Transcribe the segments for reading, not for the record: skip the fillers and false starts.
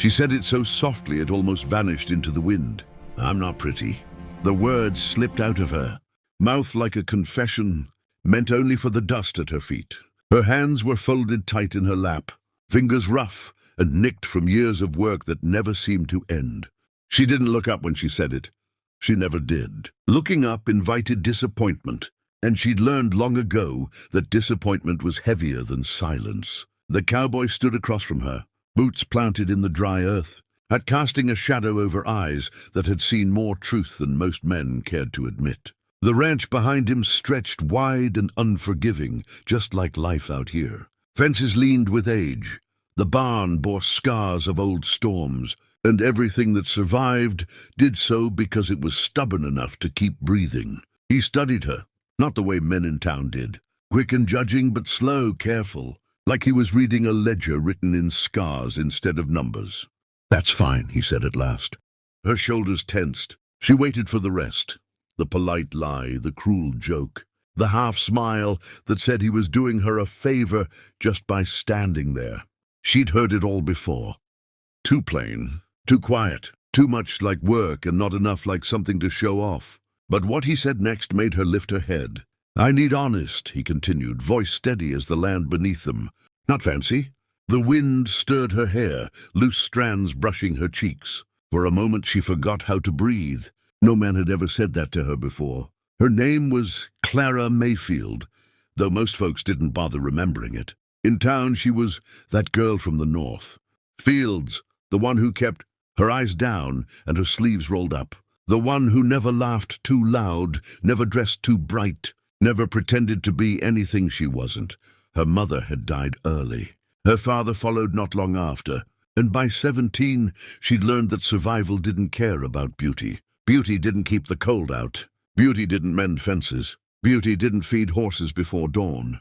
She said it so softly it almost vanished into the wind. "I'm not pretty." The words slipped out of her, mouth like a confession, meant only for the dust at her feet. Her hands were folded tight in her lap, fingers rough and nicked from years of work that never seemed to end. She didn't look up when she said it. She never did. Looking up invited disappointment, and she'd learned long ago that disappointment was heavier than silence. The cowboy stood across from her, boots planted in the dry earth, at casting a shadow over eyes that had seen more truth than most men cared to admit. The ranch behind him stretched wide and unforgiving, just like life out here. Fences leaned with age. The barn bore scars of old storms, and everything that survived did so because it was stubborn enough to keep breathing. He studied her, not the way men in town did, quick and judging but slow, careful, like he was reading a ledger written in scars instead of numbers. "That's fine," he said at last. Her shoulders tensed. She waited for the rest. The polite lie, the cruel joke, the half-smile that said he was doing her a favor just by standing there. She'd heard it all before. Too plain, too quiet, too much like work and not enough like something to show off. But what he said next made her lift her head. "I need honest," he continued, voice steady as the land beneath them. "Not fancy." The wind stirred her hair, loose strands brushing her cheeks. For a moment she forgot how to breathe. No man had ever said that to her before. Her name was Clara Mayfield, though most folks didn't bother remembering it. In town she was that girl from the north. Fields, the one who kept her eyes down and her sleeves rolled up. The one who never laughed too loud, never dressed too bright, never pretended to be anything she wasn't. Her mother had died early. Her father followed not long after, and by 17 she'd learned that survival didn't care about beauty. Beauty didn't keep the cold out. Beauty didn't mend fences. Beauty didn't feed horses before dawn.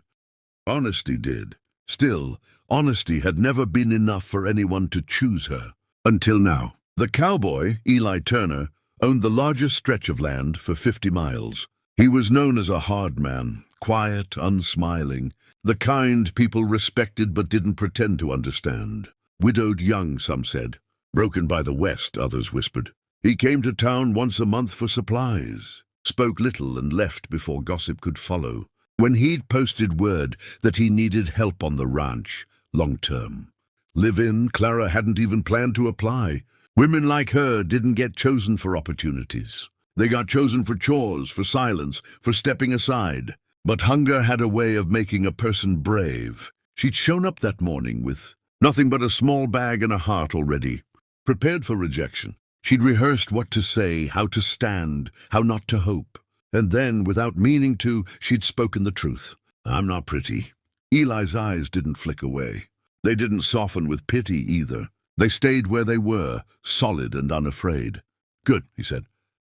Honesty did. Still, honesty had never been enough for anyone to choose her. Until now. The cowboy, Eli Turner, owned the largest stretch of land for 50 miles. He was known as a hard man, quiet, unsmiling, the kind people respected but didn't pretend to understand. Widowed young, some said. Broken by the West, others whispered. He came to town once a month for supplies, spoke little and left before gossip could follow. When he'd posted word that he needed help on the ranch, long-term. Live-in, Clara hadn't even planned to apply. Women like her didn't get chosen for opportunities. They got chosen for chores, for silence, for stepping aside. But hunger had a way of making a person brave. She'd shown up that morning with nothing but a small bag and a heart already, prepared for rejection. She'd rehearsed what to say, how to stand, how not to hope. And then, without meaning to, she'd spoken the truth. "I'm not pretty." Eli's eyes didn't flick away. They didn't soften with pity either. They stayed where they were, solid and unafraid. "Good," he said.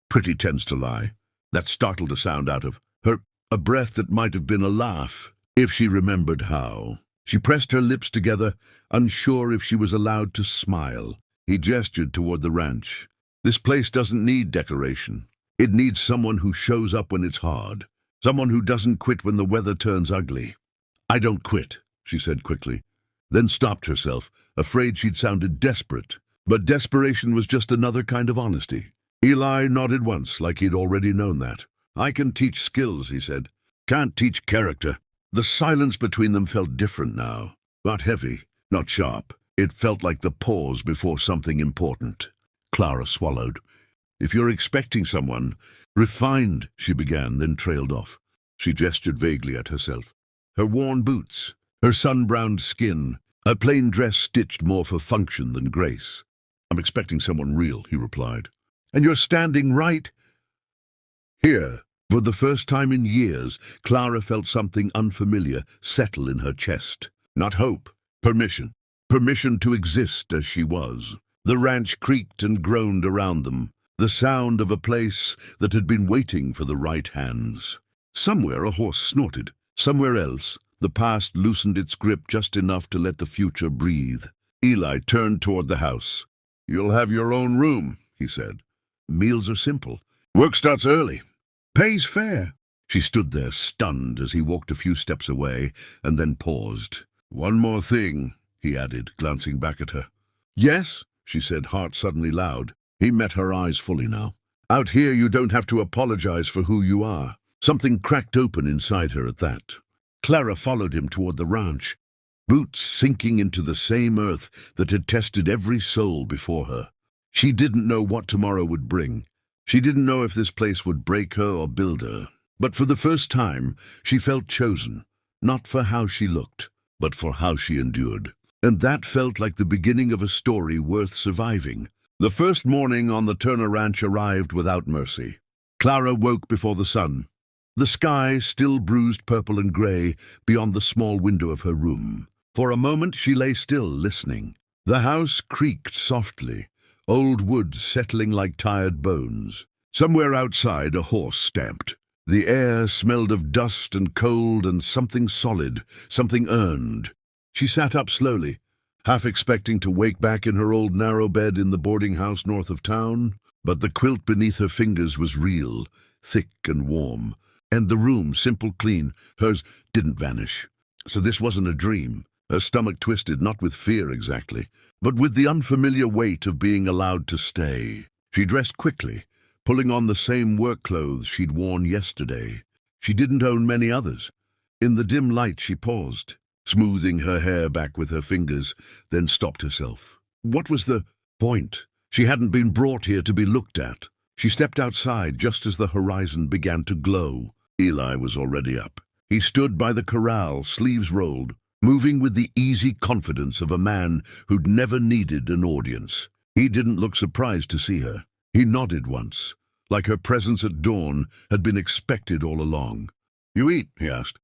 "Pretty tends to lie." That startled a sound out of her, a breath that might have been a laugh, if she remembered how. She pressed her lips together, unsure if she was allowed to smile. He gestured toward the ranch. "This place doesn't need decoration. It needs someone who shows up when it's hard. Someone who doesn't quit when the weather turns ugly." "I don't quit," she said quickly, then stopped herself, afraid she'd sounded desperate. But desperation was just another kind of honesty. Eli nodded once, like he'd already known that. "I can teach skills," he said. "Can't teach character." The silence between them felt different now. Not heavy, not sharp. It felt like the pause before something important. Clara swallowed. "If you're expecting someone—" "Refined," she began, then trailed off. She gestured vaguely at herself. Her worn boots, her sun-browned skin, a plain dress stitched more for function than grace. "I'm expecting someone real," he replied. "And you're standing right here." For the first time in years, Clara felt something unfamiliar settle in her chest. Not hope, permission. Permission to exist as she was. The ranch creaked and groaned around them, the sound of a place that had been waiting for the right hands. Somewhere a horse snorted. Somewhere else, the past loosened its grip just enough to let the future breathe. Eli turned toward the house. "You'll have your own room," he said. "Meals are simple. Work starts early. Pays fair." She stood there, stunned, as he walked a few steps away, and then paused. "One more thing," he added, glancing back at her. "Yes?" she said, heart suddenly loud. He met her eyes fully now. Out here you don't have to apologize for who you are. Something cracked open inside her at that. Clara followed him toward the ranch, boots sinking into the same earth that had tested every soul before her. She didn't know what tomorrow would bring. She didn't know if this place would break her or build her. But for the first time, she felt chosen, not for how she looked, but for how she endured. And that felt like the beginning of a story worth surviving. The first morning on the Turner Ranch arrived without mercy. Clara woke before the sun. The sky still bruised purple and gray beyond the small window of her room. For a moment she lay still, listening. The house creaked softly, old wood settling like tired bones. Somewhere outside a horse stamped. The air smelled of dust and cold and something solid, something earned. She sat up slowly, half expecting to wake back in her old narrow bed in the boarding house north of town, but the quilt beneath her fingers was real, thick and warm, and the room simple, clean. Hers didn't vanish. So this wasn't a dream. Her stomach twisted, not with fear exactly, but with the unfamiliar weight of being allowed to stay. She dressed quickly, pulling on the same work clothes she'd worn yesterday. She didn't own many others. In the dim light she paused, smoothing her hair back with her fingers, then stopped herself. What was the point? She hadn't been brought here to be looked at. She stepped outside just as the horizon began to glow. Eli was already up. He stood by the corral, sleeves rolled, moving with the easy confidence of a man who'd never needed an audience. He didn't look surprised to see her. He nodded once, like her presence at dawn had been expected all along. "You eat?" he asked.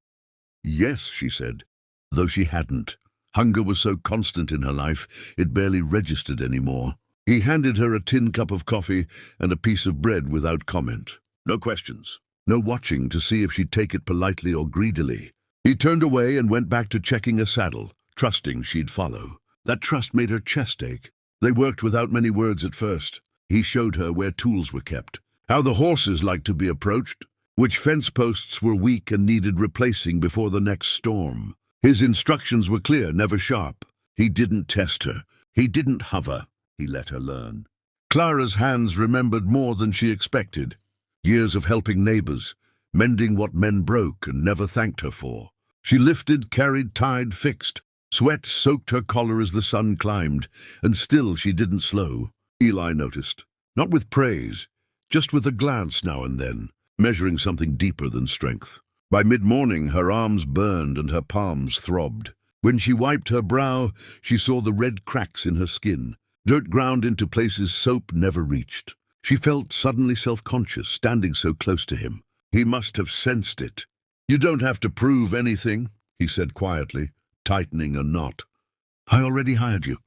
"Yes," she said, though she hadn't. Hunger was so constant in her life, it barely registered anymore. He handed her a tin cup of coffee and a piece of bread without comment. No questions, no watching to see if she'd take it politely or greedily. He turned away and went back to checking a saddle, trusting she'd follow. That trust made her chest ache. They worked without many words at first. He showed her where tools were kept, how the horses liked to be approached, which fence posts were weak and needed replacing before the next storm. His instructions were clear, never sharp. He didn't test her. He didn't hover. He let her learn. Clara's hands remembered more than she expected. Years of helping neighbors, mending what men broke and never thanked her for. She lifted, carried, tied, fixed. Sweat soaked her collar as the sun climbed, and still she didn't slow. Eli noticed, not with praise, just with a glance now and then, measuring something deeper than strength. By mid-morning, her arms burned and her palms throbbed. When she wiped her brow, she saw the red cracks in her skin, dirt ground into places soap never reached. She felt suddenly self-conscious, standing so close to him. He must have sensed it. "You don't have to prove anything," he said quietly, tightening a knot. "I already hired you."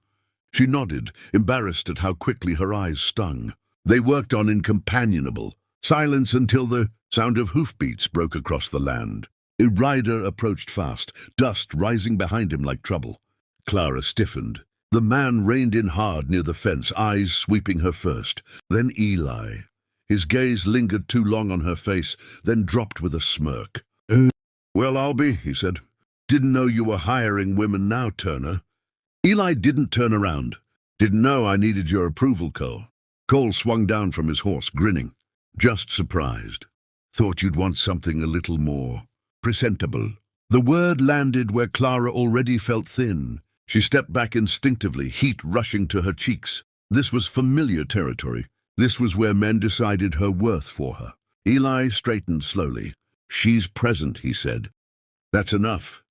She nodded, embarrassed at how quickly her eyes stung. They worked on in companionable silence until the sound of hoofbeats broke across the land. A rider approached fast, dust rising behind him like trouble. Clara stiffened. The man reined in hard near the fence, eyes sweeping her first, then Eli. His gaze lingered too long on her face, then dropped with a smirk. "Well, I'll be," he said. "Didn't know you were hiring women now, Turner." Eli didn't turn around. "Didn't know I needed your approval, Cole." Cole swung down from his horse, grinning. "Just surprised. Thought you'd want something a little more presentable." The word landed where Clara already felt thin. She stepped back instinctively, heat rushing to her cheeks. This was familiar territory. This was where men decided her worth for her. Eli straightened slowly. "She's present," he said. "That's enough."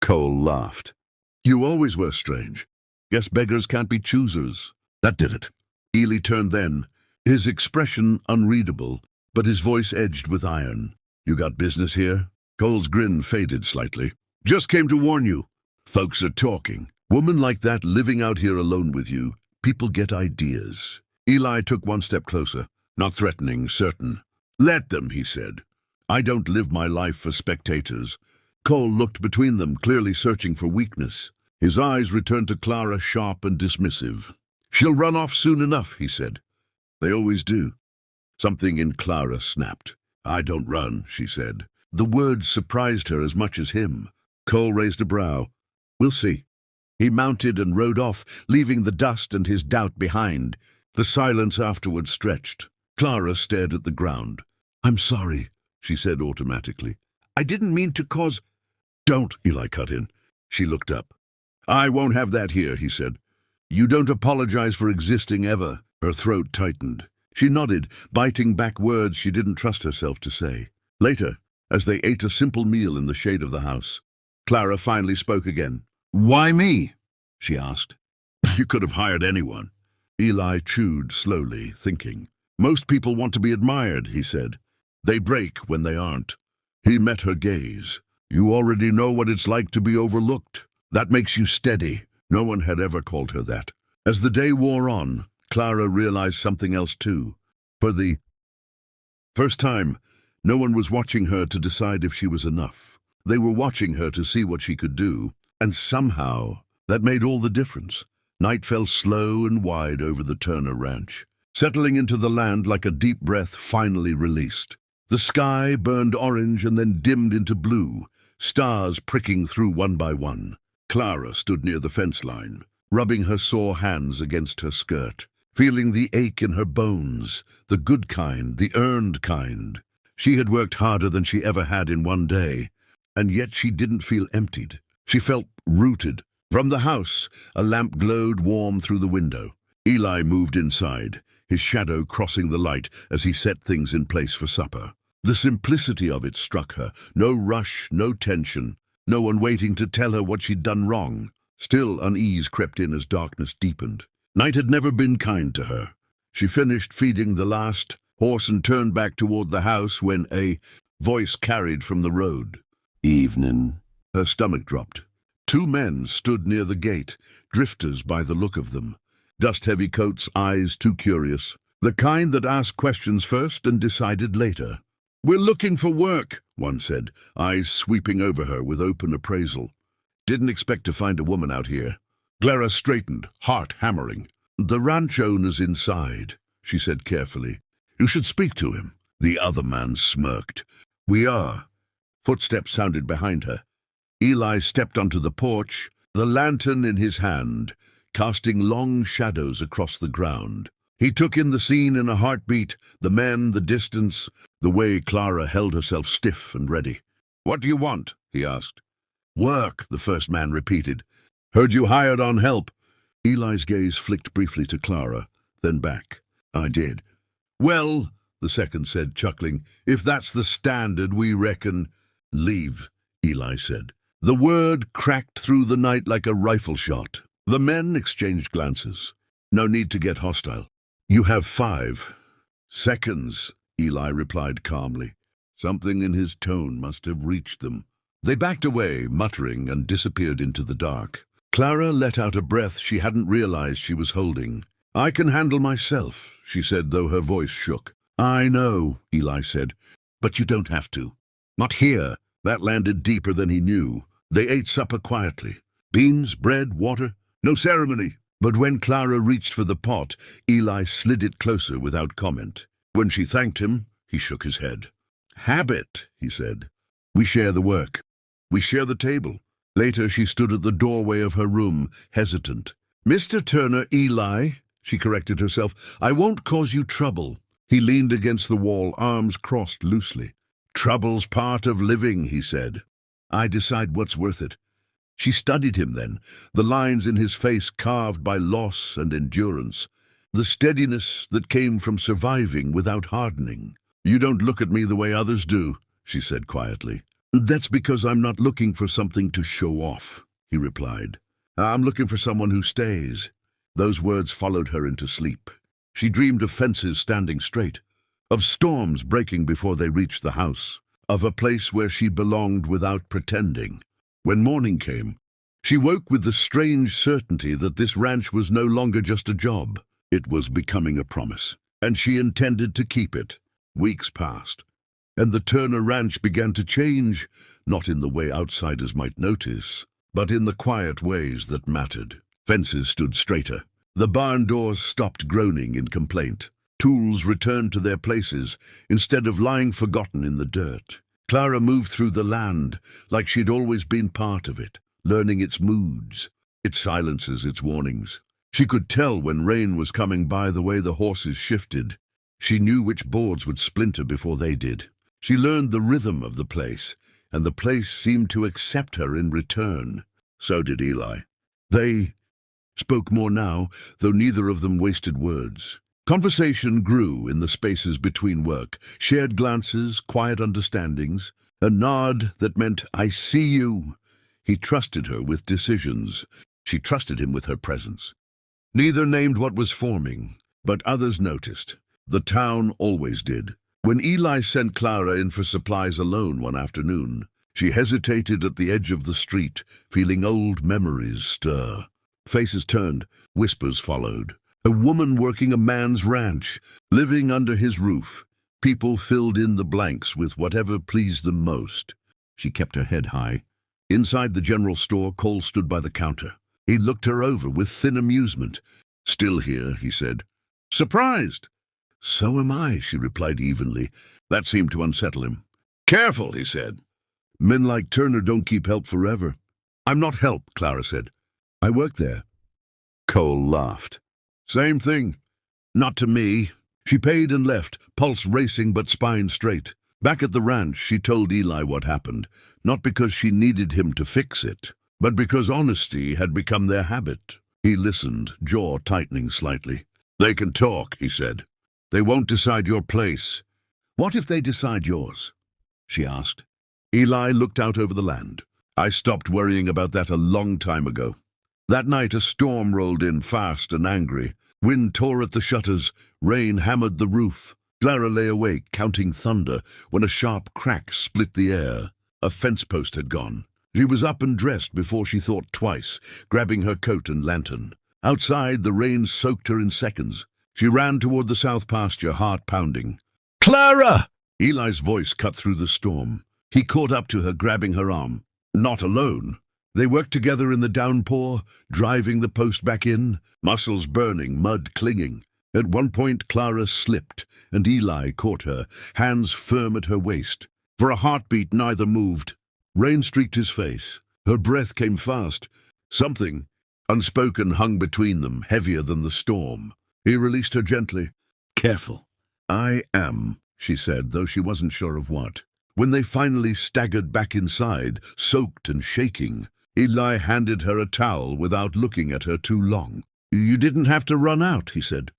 Cole laughed. "You always were strange. Guess beggars can't be choosers." That did it. Eli turned then, his expression unreadable, but his voice edged with iron. "You got business here?" Cole's grin faded slightly. "Just came to warn you. Folks are talking. Woman like that living out here alone with you, people get ideas." Eli took one step closer, not threatening, certain. "Let them," he said. "I don't live my life for spectators." Cole looked between them, clearly searching for weakness. His eyes returned to Clara, sharp and dismissive. "She'll run off soon enough," he said. "They always do." Something in Clara snapped. "I don't run," she said. The words surprised her as much as him. Cole raised a brow. "We'll see." He mounted and rode off, leaving the dust and his doubt behind. The silence afterward stretched. Clara stared at the ground. "I'm sorry," she said automatically. "I didn't mean to cause—" "Don't," Eli cut in. She looked up. "I won't have that here," he said. "You don't apologize for existing ever." Her throat tightened. She nodded, biting back words she didn't trust herself to say. Later, as they ate a simple meal in the shade of the house, Clara finally spoke again. "Why me?" she asked. "You could have hired anyone." Eli chewed slowly, thinking. "Most people want to be admired," he said. "They break when they aren't." He met her gaze. "You already know what it's like to be overlooked. That makes you steady." No one had ever called her that. As the day wore on, Clara realized something else too. For the first time, no one was watching her to decide if she was enough. They were watching her to see what she could do, and somehow that made all the difference. Night fell slow and wide over the Turner Ranch, settling into the land like a deep breath finally released. The sky burned orange and then dimmed into blue, stars pricking through one by one. Clara stood near the fence line, rubbing her sore hands against her skirt, feeling the ache in her bones, the good kind, the earned kind. She had worked harder than she ever had in one day, and yet she didn't feel emptied. She felt rooted. From the house, a lamp glowed warm through the window. Eli moved inside, his shadow crossing the light as he set things in place for supper. The simplicity of it struck her. No rush, no tension, no one waiting to tell her what she'd done wrong. Still, unease crept in as darkness deepened. Night had never been kind to her. She finished feeding the last horse and turned back toward the house when a voice carried from the road. "Evening." Her stomach dropped. Two men stood near the gate, drifters by the look of them. Dust-heavy coats, eyes too curious. The kind that asked questions first and decided later. "We're looking for work," one said, eyes sweeping over her with open appraisal. "Didn't expect to find a woman out here." Clara straightened, heart hammering. "The ranch owner's inside," she said carefully. "You should speak to him." The other man smirked. "We are." Footsteps sounded behind her. Eli stepped onto the porch, the lantern in his hand, casting long shadows across the ground. He took in the scene in a heartbeat, the men, the distance, the way Clara held herself stiff and ready. "What do you want?" he asked. "Work," the first man repeated. "Heard you hired on help." Eli's gaze flicked briefly to Clara, then back. "I did." "Well," the second said, chuckling, "if that's the standard, we reckon—" "Leave," Eli said. The word cracked through the night like a rifle shot. The men exchanged glances. No need to get hostile. "You have 5 seconds," Eli replied calmly. Something in his tone must have reached them. They backed away, muttering, and disappeared into the dark. Clara let out a breath she hadn't realized she was holding. "I can handle myself," she said, though her voice shook. "I know," Eli said, "but you don't have to." "Not here." That landed deeper than he knew. They ate supper quietly. Beans, bread, water, no ceremony. But when Clara reached for the pot, Eli slid it closer without comment. When she thanked him, he shook his head. "Habit," he said. "We share the work. We share the table." Later, she stood at the doorway of her room, hesitant. "Mr. Turner, Eli," she corrected herself, "I won't cause you trouble." He leaned against the wall, arms crossed loosely. "Trouble's part of living," he said. "I decide what's worth it." She studied him then, the lines in his face carved by loss and endurance, the steadiness that came from surviving without hardening. "You don't look at me the way others do," she said quietly. "That's because I'm not looking for something to show off," he replied. "I'm looking for someone who stays." Those words followed her into sleep. She dreamed of fences standing straight, of storms breaking before they reached the house, of a place where she belonged without pretending. When morning came, she woke with the strange certainty that this ranch was no longer just a job. It was becoming a promise, and she intended to keep it. Weeks passed, and the Turner Ranch began to change, not in the way outsiders might notice, but in the quiet ways that mattered. Fences stood straighter. The barn doors stopped groaning in complaint. Tools returned to their places instead of lying forgotten in the dirt. Clara moved through the land like she'd always been part of it, learning its moods. It silences its warnings. She could tell when rain was coming by the way the horses shifted. She knew which boards would splinter before they did. She learned the rhythm of the place, and the place seemed to accept her in return. So did Eli. They spoke more now, though neither of them wasted words. Conversation grew in the spaces between work, shared glances, quiet understandings, a nod that meant, "I see you." He trusted her with decisions. She trusted him with her presence. Neither named what was forming, but others noticed. The town always did. When Eli sent Clara in for supplies alone one afternoon, she hesitated at the edge of the street, feeling old memories stir. Faces turned, whispers followed. A woman working a man's ranch, living under his roof. People filled in the blanks with whatever pleased them most. She kept her head high. Inside the general store, Cole stood by the counter. He looked her over with thin amusement. "Still here," he said. "Surprised?" "So am I," she replied evenly. That seemed to unsettle him. "Careful," he said. "Men like Turner don't keep help forever." "I'm not help," Clara said. "I work there." Cole laughed. "Same thing." "Not to me." She paid and left, pulse racing but spine straight. Back at the ranch, she told Eli what happened, not because she needed him to fix it, but because honesty had become their habit. He listened, jaw tightening slightly. "They can talk," he said. "They won't decide your place." "What if they decide yours?" she asked. Eli looked out over the land. "I stopped worrying about that a long time ago." That night a storm rolled in, fast and angry. Wind tore at the shutters, rain hammered the roof. Clara lay awake, counting thunder, when a sharp crack split the air. A fence post had gone. She was up and dressed before she thought twice, grabbing her coat and lantern. Outside, the rain soaked her in seconds. She ran toward the south pasture, heart pounding. "Clara!" Eli's voice cut through the storm. He caught up to her, grabbing her arm. Not alone. They worked together in the downpour, driving the post back in, muscles burning, mud clinging. At one point, Clara slipped, and Eli caught her, hands firm at her waist. For a heartbeat, neither moved. Rain streaked his face. Her breath came fast. Something unspoken hung between them, heavier than the storm. He released her gently. "Careful." "I am," she said, though she wasn't sure of what. When they finally staggered back inside, soaked and shaking, Eli handed her a towel without looking at her too long. "You didn't have to run out," he said.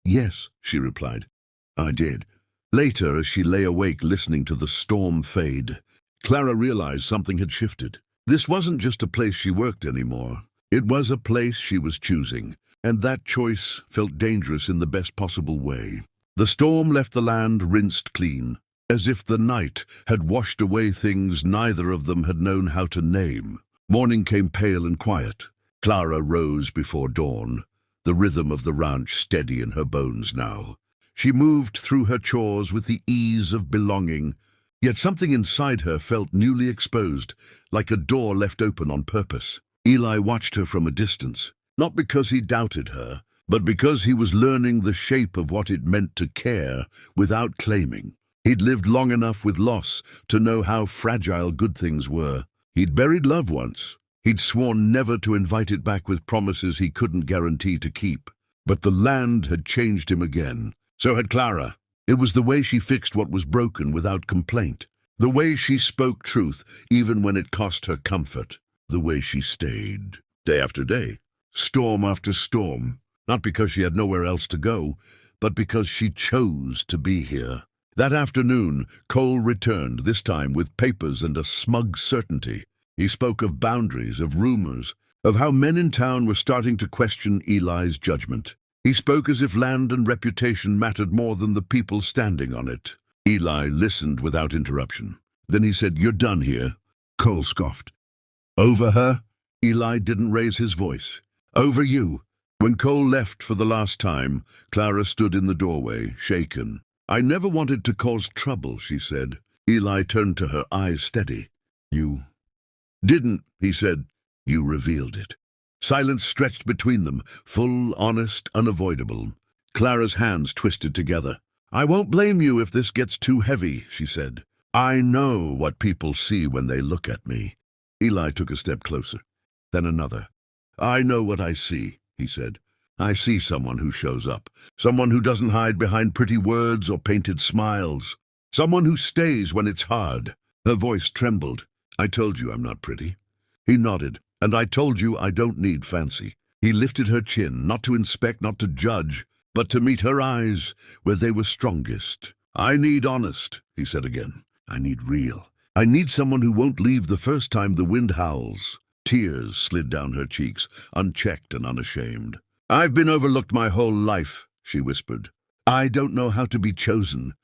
"Yes," she replied. "I did." Later, as she lay awake listening to the storm fade, Clara realized something had shifted. This wasn't just a place she worked anymore. It was a place she was choosing, and that choice felt dangerous in the best possible way. The storm left the land rinsed clean, as if the night had washed away things neither of them had known how to name. Morning came pale and quiet. Clara rose before dawn, the rhythm of the ranch steady in her bones now. She moved through her chores with the ease of belonging, yet something inside her felt newly exposed, like a door left open on purpose. Eli watched her from a distance, not because he doubted her, but because he was learning the shape of what it meant to care without claiming. He'd lived long enough with loss to know how fragile good things were. He'd buried love once. He'd sworn never to invite it back with promises he couldn't guarantee to keep. But the land had changed him again. So had Clara. It was the way she fixed what was broken without complaint. The way she spoke truth, even when it cost her comfort. The way she stayed, day after day, storm after storm. Not because she had nowhere else to go, but because she chose to be here. That afternoon, Cole returned, this time with papers and a smug certainty. He spoke of boundaries, of rumors, of how men in town were starting to question Eli's judgment. He spoke as if land and reputation mattered more than the people standing on it. Eli listened without interruption. Then he said, "You're done here." Cole scoffed. "Over her?" Eli didn't raise his voice. "Over you." When Cole left for the last time, Clara stood in the doorway, shaken. "I never wanted to cause trouble," she said. Eli turned to her, eyes steady. "You didn't," he said. "You revealed it." Silence stretched between them, full, honest, unavoidable. Clara's hands twisted together. "I won't blame you if this gets too heavy," she said. "I know what people see when they look at me." Eli took a step closer, then another. I know what I see, he said. I see someone who shows up, someone who doesn't hide behind pretty words or painted smiles, someone who stays when it's hard. Her voice trembled. I told you I'm not pretty. He nodded. And I told you I don't need fancy. He lifted her chin, not to inspect, not to judge, but to meet her eyes where they were strongest. I need honest, he said again. I need real. I need someone who won't leave the first time the wind howls. Tears slid down her cheeks, unchecked and unashamed. I've been overlooked my whole life, she whispered. I don't know how to be chosen.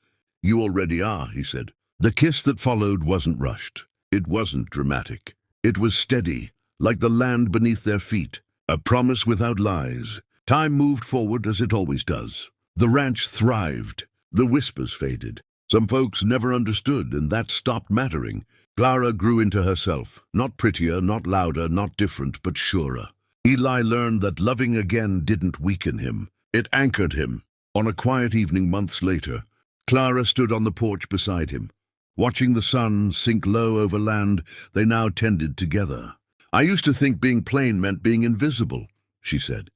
You already are, he said. The kiss that followed wasn't rushed. It wasn't dramatic. It was steady, like the land beneath their feet. A promise without lies. Time moved forward as it always does. The ranch thrived. The whispers faded. Some folks never understood, and that stopped mattering. Clara grew into herself. Not prettier, not louder, not different, but surer. Eli learned that loving again didn't weaken him. It anchored him. On a quiet evening months later, Clara stood on the porch beside him. Watching the sun sink low over land they now tended together. I used to think being plain meant being invisible, she said.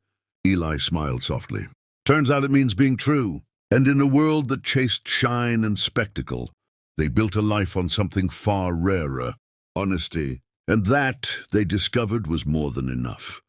Eli smiled softly. Turns out it means being true. And in a world that chased shine and spectacle, they built a life on something far rarer, honesty. And that, they discovered, was more than enough.